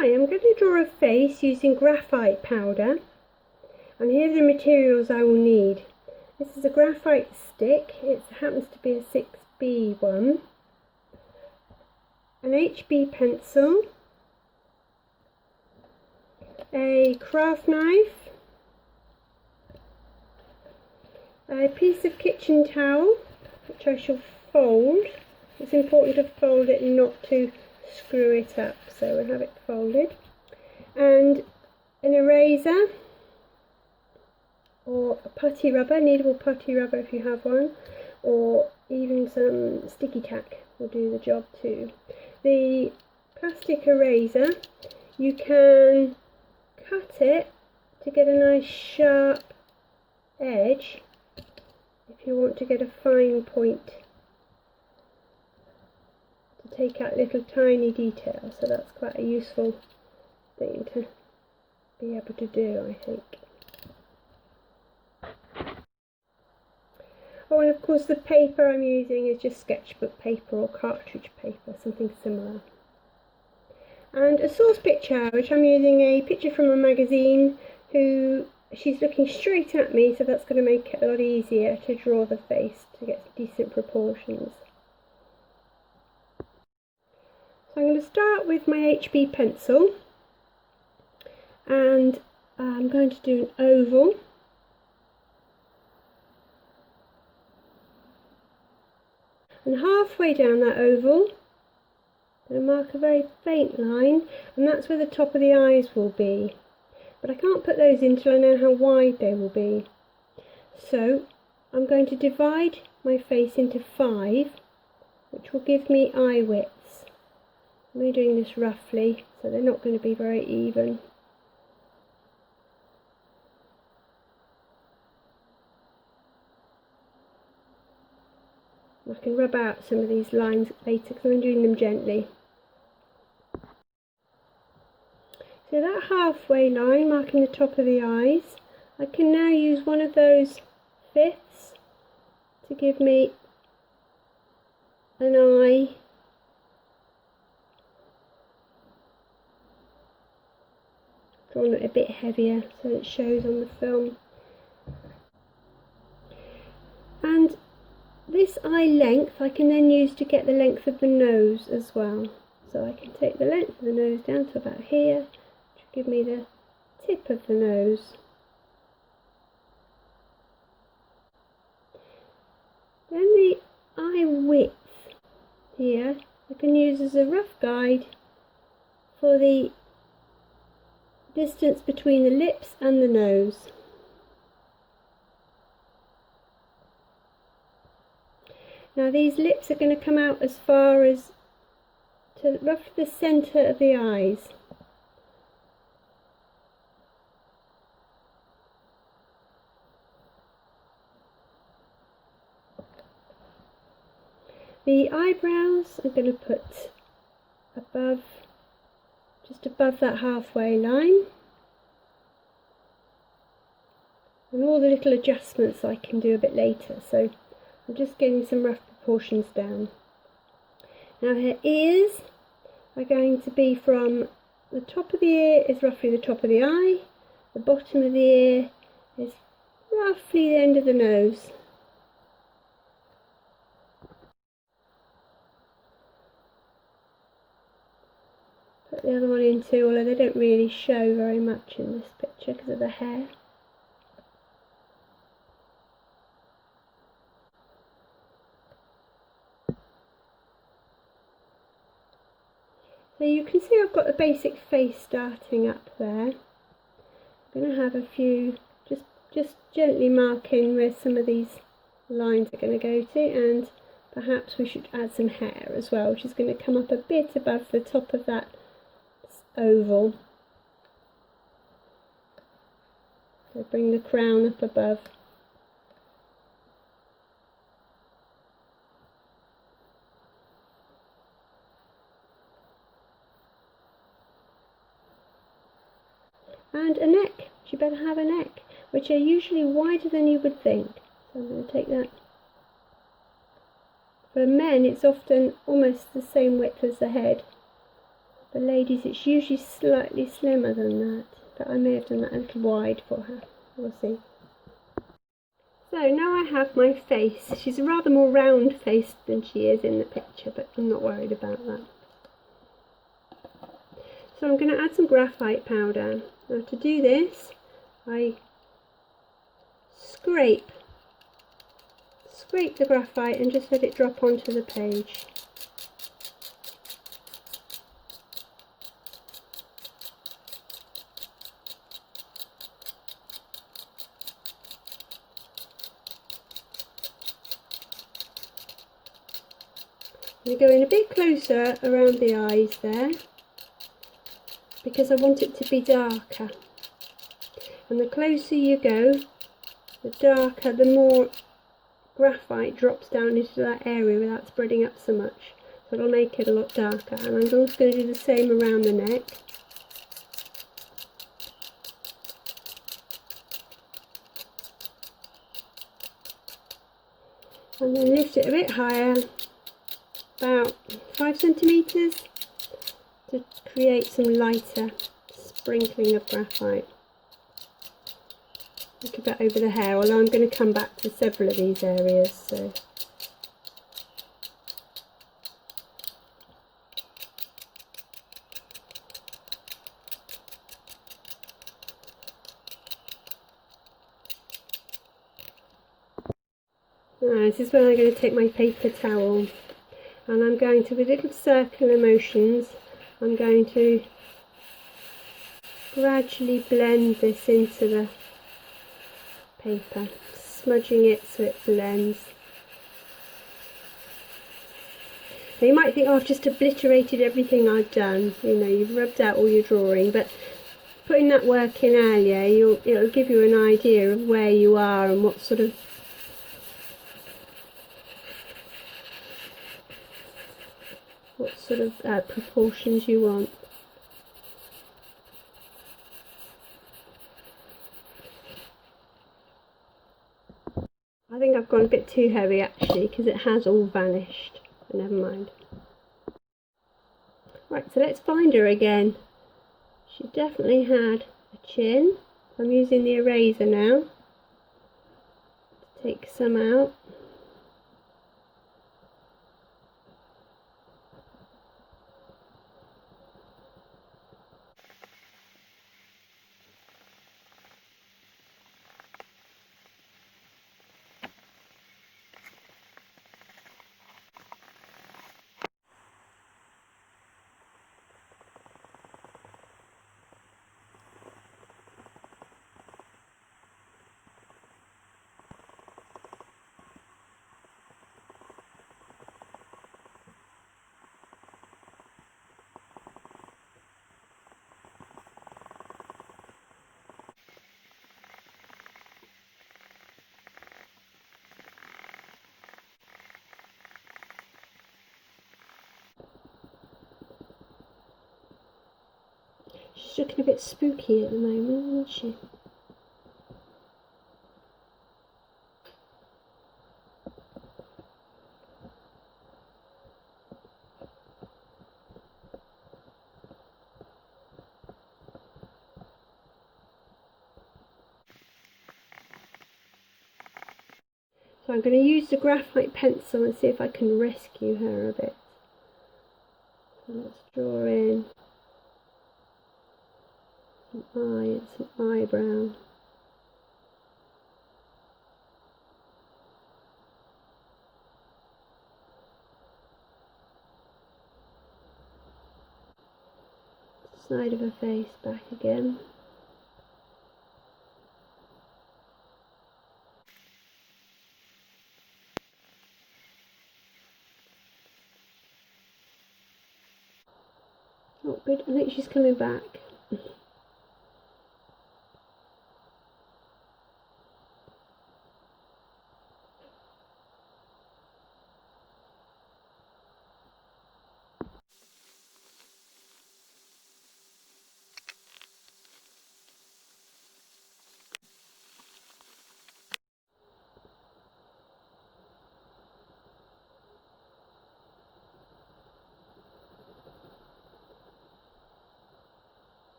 Hi, I'm going to draw a face using graphite powder, and here are the materials I will need. This is a graphite stick, it happens to be a 6B one, an HB pencil, a craft knife, a piece of kitchen towel which I shall fold. It's important to fold it and not to screw it up, so we'll have it folded, and an eraser or a putty rubber, kneadable putty rubber if you have one, or even some sticky tack will do the job too. The plastic eraser, you can cut it to get a nice sharp edge if you want to get a fine point to take out little tiny details, so that's quite a useful thing to be able to do, I think. Oh, and of course the paper I'm using is just sketchbook paper or cartridge paper, something similar. And a source picture, which I'm using a picture from a magazine she's looking straight at me, so that's going to make it a lot easier to draw the face to get decent proportions. So I'm going to start with my HB pencil, and I'm going to do an oval. And halfway down that oval, I'm going to mark a very faint line, and that's where the top of the eyes will be. But I can't put those in until I know how wide they will be. So I'm going to divide my face into 5, which will give me eye widths. I'm only doing this roughly, so they're not going to be very even. I can rub out some of these lines later because I'm doing them gently. So that halfway line marking the top of the eyes, I can now use one of those fifths to give me an eye drawn it a bit heavier so it shows on the film. And this eye length I can then use to get the length of the nose as well. So I can take the length of the nose down to about here, which will give me the tip of the nose. Then the eye width here I can use as a rough guide for the distance between the lips and the nose. Now these lips are going to come out as far as to roughly the centre of the eyes. The eyebrows I'm going to put above, just above that halfway line, and all the little adjustments I can do a bit later, so I'm just getting some rough proportions down. Now her ears are going to be from the top of the ear is roughly the top of the eye, the bottom of the ear is roughly the end of the nose. Put the other one in too, although they don't really show very much in this picture because of the hair. So you can see I've got the basic face starting up there. I'm going to have a few, just gently marking where some of these lines are going to go to, and perhaps we should add some hair as well, which is going to come up a bit above the top of that oval. So bring the crown up above. And a neck, she better have a neck, which are usually wider than you would think. So I'm going to take that. For men it's often almost the same width as the head. For ladies it's usually slightly slimmer than that, but I may have done that a little wide for her. We'll see. So now I have my face. She's rather more round-faced than she is in the picture, but I'm not worried about that. So I'm going to add some graphite powder. Now to do this, I scrape the graphite and just let it drop onto the page. I'm going to go in a bit closer around the eyes there, because I want it to be darker. And the closer you go, the darker, the more graphite drops down into that area without spreading up so much. So it'll make it a lot darker. And I'm also going to do the same around the neck. And then lift it a bit higher, about 5 centimetres, to create some lighter sprinkling of graphite. Look a bit over the hair, although I'm going to come back to several of these areas. So this is when I'm going to take my paper towel, and I'm going to, with little circular motions, I'm going to gradually blend this into the paper, smudging it so it blends. Now you might think, oh, I've just obliterated everything I've done, you know, you've rubbed out all your drawing, but putting that work in earlier, it'll give you an idea of where you are and what sort of proportions you want. I think I've gone a bit too heavy actually, because it has all vanished, but never mind. Right, so let's find her again. She definitely had a chin. I'm using the eraser now to take some out. She's looking a bit spooky at the moment, isn't she? So I'm going to use the graphite pencil and see if I can rescue her a bit. So let's draw in some eye and some eyebrow. Side of her face back again. Not good. I think she's coming back.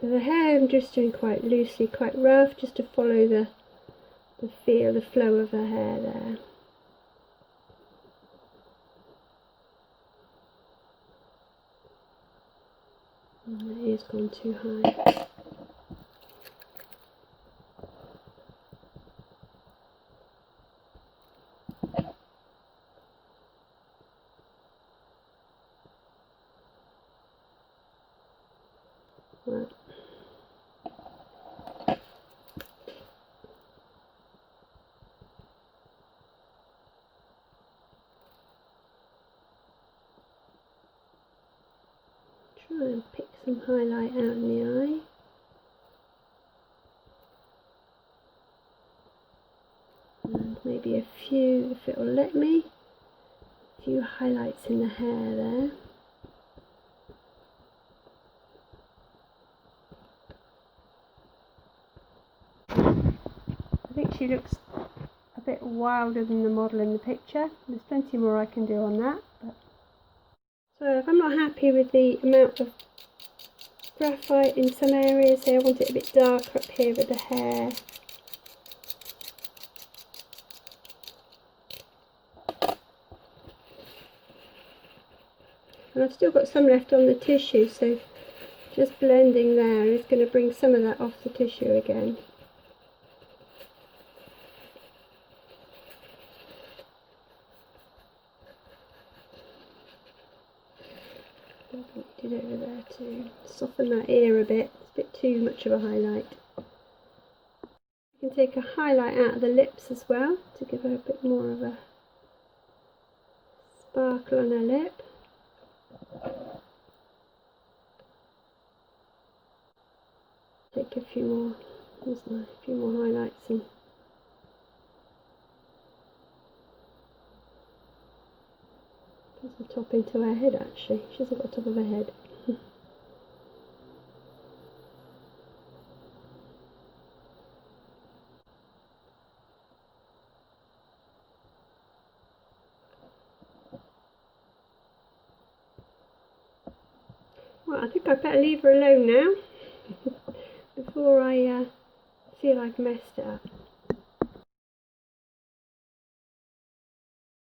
The hair I'm just doing quite loosely, quite rough, just to follow the feel, the flow of her hair there. And the ear's gone too high. Right. Try and pick some highlight out in the eye. And maybe a few, if it will let me, a few highlights in the hair there. I think she looks a bit wilder than the model in the picture. There's plenty more I can do on that. So if I'm not happy with the amount of graphite in some areas, say I want it a bit darker up here with the hair. And I've still got some left on the tissue, so just blending there is going to bring some of that off the tissue again. Did over there to soften that ear a bit. It's a bit too much of a highlight. You can take a highlight out of the lips as well to give her a bit more of a sparkle on her lip. Take a few more highlights and put the top into her head. Actually, she hasn't got the top of her head. Well, I think I better leave her alone now before I feel I've messed it up.